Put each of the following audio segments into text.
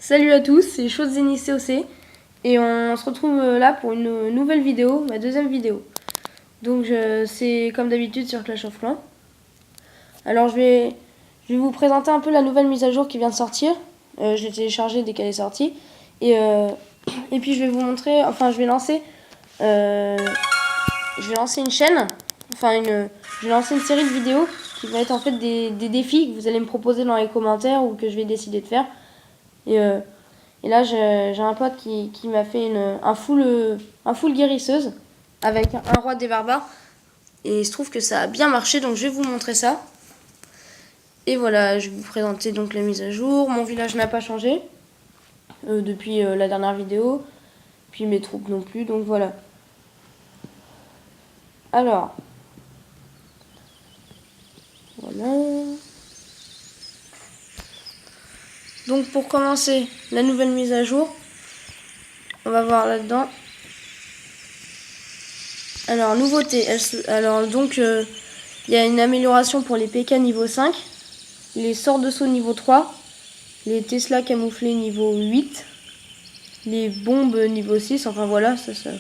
Salut à tous, c'est Chaudzeni COC et on se retrouve là pour une nouvelle vidéo, ma deuxième vidéo. Donc c'est comme d'habitude sur Clash of Clans. Alors je vais vous présenter un peu la nouvelle mise à jour qui vient de sortir. Je l'ai téléchargée dès qu'elle est sortie. Et puis je vais vous montrer, enfin je vais lancer une chaîne, je vais lancer une série de vidéos qui va être en fait des défis que vous allez me proposer dans les commentaires ou que je vais décider de faire. Et là, j'ai un pote qui m'a fait un full guérisseuse avec un roi des barbares. Et il se trouve que ça a bien marché, donc je vais vous montrer ça. Et voilà, je vais vous présenter donc la mise à jour. Mon village n'a pas changé depuis la dernière vidéo. Puis mes troupes non plus, donc voilà. Alors, voilà. Donc pour commencer la nouvelle mise à jour, on va voir là-dedans. Alors nouveauté, il y a une amélioration pour les PK niveau 5, les sorts de saut niveau 3, les Tesla camouflés niveau 8, les bombes niveau 6, enfin voilà, ça c'est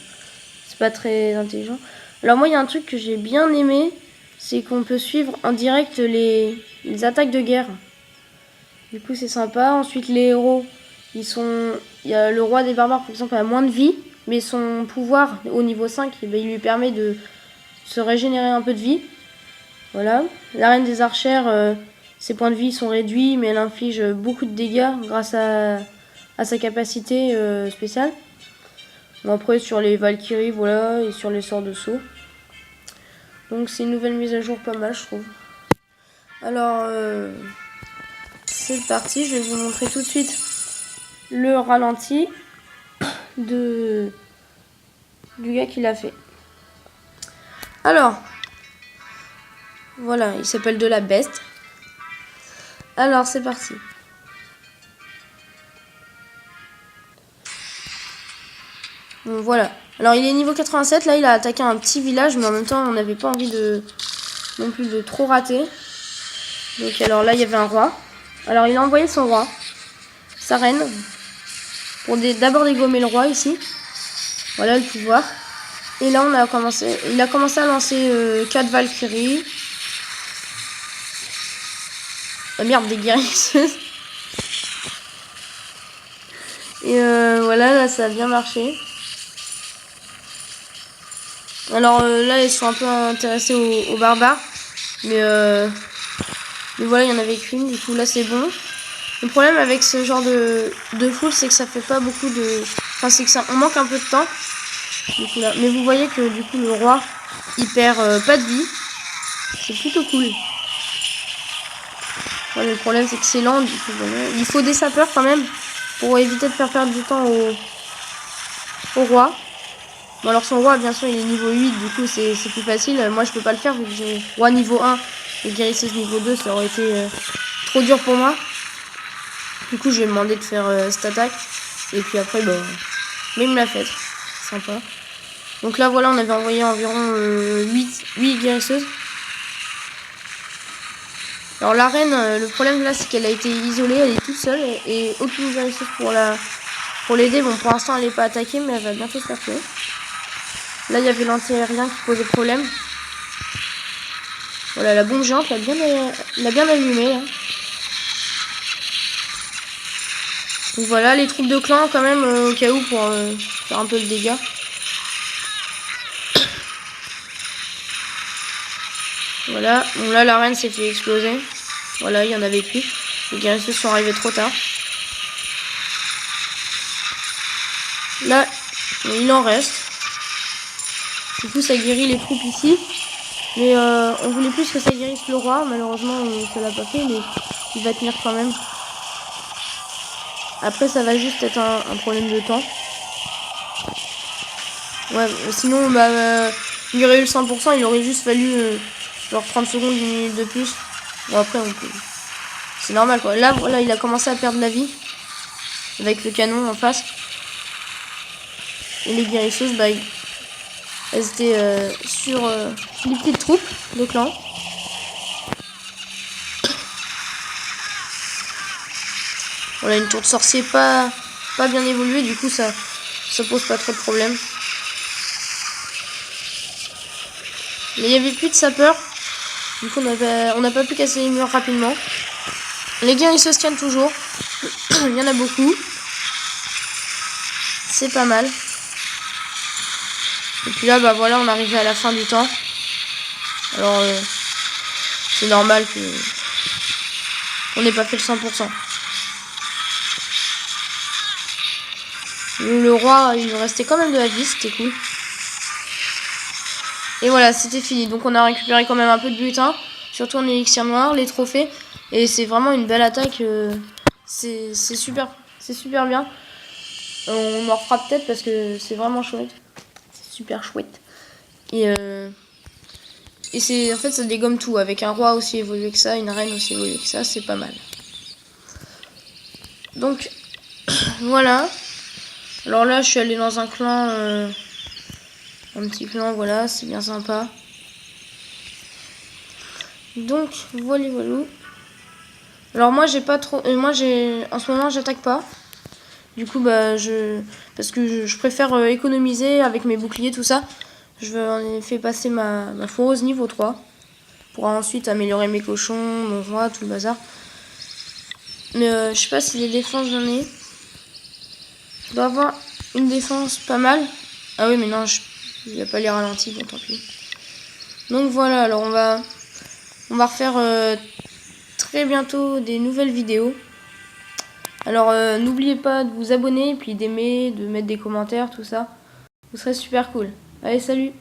pas très intelligent. Alors moi il y a un truc que j'ai bien aimé, c'est qu'on peut suivre en direct les attaques de guerre. Du coup c'est sympa. Ensuite les héros, il y a le roi des barbares par exemple a moins de vie, mais son pouvoir au niveau 5, il lui permet de se régénérer un peu de vie. Voilà. La reine des archères, ses points de vie sont réduits, mais elle inflige beaucoup de dégâts grâce à sa capacité spéciale. Bon, après sur les Valkyries, voilà, et sur les sorts de saut. Donc c'est une nouvelle mise à jour pas mal, je trouve. Alors c'est parti, je vais vous montrer tout de suite le ralenti du gars qui l'a fait. Alors, voilà, il s'appelle De La Beste. Alors, c'est parti. Bon, voilà. Alors, il est niveau 87. Là, il a attaqué un petit village, mais en même temps, on n'avait pas envie non plus de trop rater. Donc, alors là, il y avait un roi. Alors, il a envoyé son roi, sa reine, pour d'abord dégommer le roi ici. Voilà le pouvoir. Et là, il a commencé à lancer 4 Valkyries. Ah merde, des guérisseuses. Et voilà, là, ça a bien marché. Alors là, ils sont un peu intéressés aux barbares. Mais voilà, il n'y en avait qu'une. Du coup, là, c'est bon. Le problème avec ce genre de full, c'est que ça fait pas beaucoup de... Enfin, c'est que on manque un peu de temps. Du coup, là. Mais vous voyez que du coup, le roi, il perd pas de vie. C'est plutôt cool. Voilà, le problème, c'est que c'est lent. Du coup, voilà. Il faut des sapeurs quand même pour éviter de faire perdre du temps au roi. Bon, alors son roi, bien sûr, il est niveau 8, du coup, c'est plus facile. Moi, je peux pas le faire vu que j'ai roi niveau 1 et guérisseuse niveau 2, ça aurait été trop dur pour moi. Du coup, je lui ai demandé de faire cette attaque. Et puis après, bah, mais il me l'a faite. Sympa. Donc là, voilà, on avait envoyé environ 8 guérisseuses. Alors la reine, le problème là, c'est qu'elle a été isolée, elle est toute seule et aucune guérisseuse pour l'aider. Bon, pour l'instant, elle n'est pas attaquée, mais elle va bientôt se faire tuer. Là, il y avait l'anti-aérien qui posait problème. Voilà, la bombe géante l'a bien allumée. Hein. Donc voilà, les troupes de clan quand même, au cas où, pour faire un peu de dégâts. Voilà, bon là, la reine s'est fait exploser. Voilà, il n'y en avait plus. Les guérisseuses sont arrivés trop tard. Là, il en reste. Du coup, ça guérit les troupes ici. Mais on voulait plus que ça guérisse le roi. Malheureusement, ça l'a pas fait, mais il va tenir quand même. Après, ça va juste être un problème de temps. Ouais, sinon, bah, il y aurait eu le 100%, il aurait juste fallu genre 30 secondes, 10 minutes de plus. Bon, après, on peut... C'est normal, quoi. Là, voilà, il a commencé à perdre la vie. Avec le canon en face. Et les guérisseuses, bah, elles étaient sur les petites troupes de clan. Voilà, une tour de sorcier pas bien évoluée, du coup ça pose pas trop de problème. Mais il n'y avait plus de sapeurs, du coup on n'a pas pu casser les murs rapidement. Les guerriers se tiennent toujours, il y en a beaucoup. C'est pas mal. Et puis là, bah voilà, on arrive à la fin du temps. Alors, c'est normal que on n'ait pas fait le 100%. Le roi, il nous restait quand même de la vie, c'était cool. Et voilà, c'était fini. Donc on a récupéré quand même un peu de butin, surtout en élixir noir, les trophées. Et c'est vraiment une belle attaque. C'est super bien. On en refera peut-être parce que c'est vraiment chouette. C'est super chouette. Et c'est en fait ça dégomme tout. Avec un roi aussi évolué que ça, une reine aussi évoluée que ça, c'est pas mal. Donc voilà. Alors là, je suis allée dans un clan, un petit clan, voilà, c'est bien sympa. Donc voilà. Alors moi j'ai pas trop, en ce moment j'attaque pas. Du coup bah parce que je préfère économiser avec mes boucliers tout ça. Je vais en effet passer ma foreuse niveau 3 pour ensuite améliorer mes cochons, mon roi, tout le bazar. Mais je sais pas si les défenses j'en ai. Je dois avoir une défense pas mal. Ah oui mais non, il n'y a pas les ralentis, bon tant pis. Donc voilà, alors on va refaire très bientôt des nouvelles vidéos. Alors n'oubliez pas de vous abonner, puis d'aimer, de mettre des commentaires, tout ça. Ce serait super cool. Allez, salut!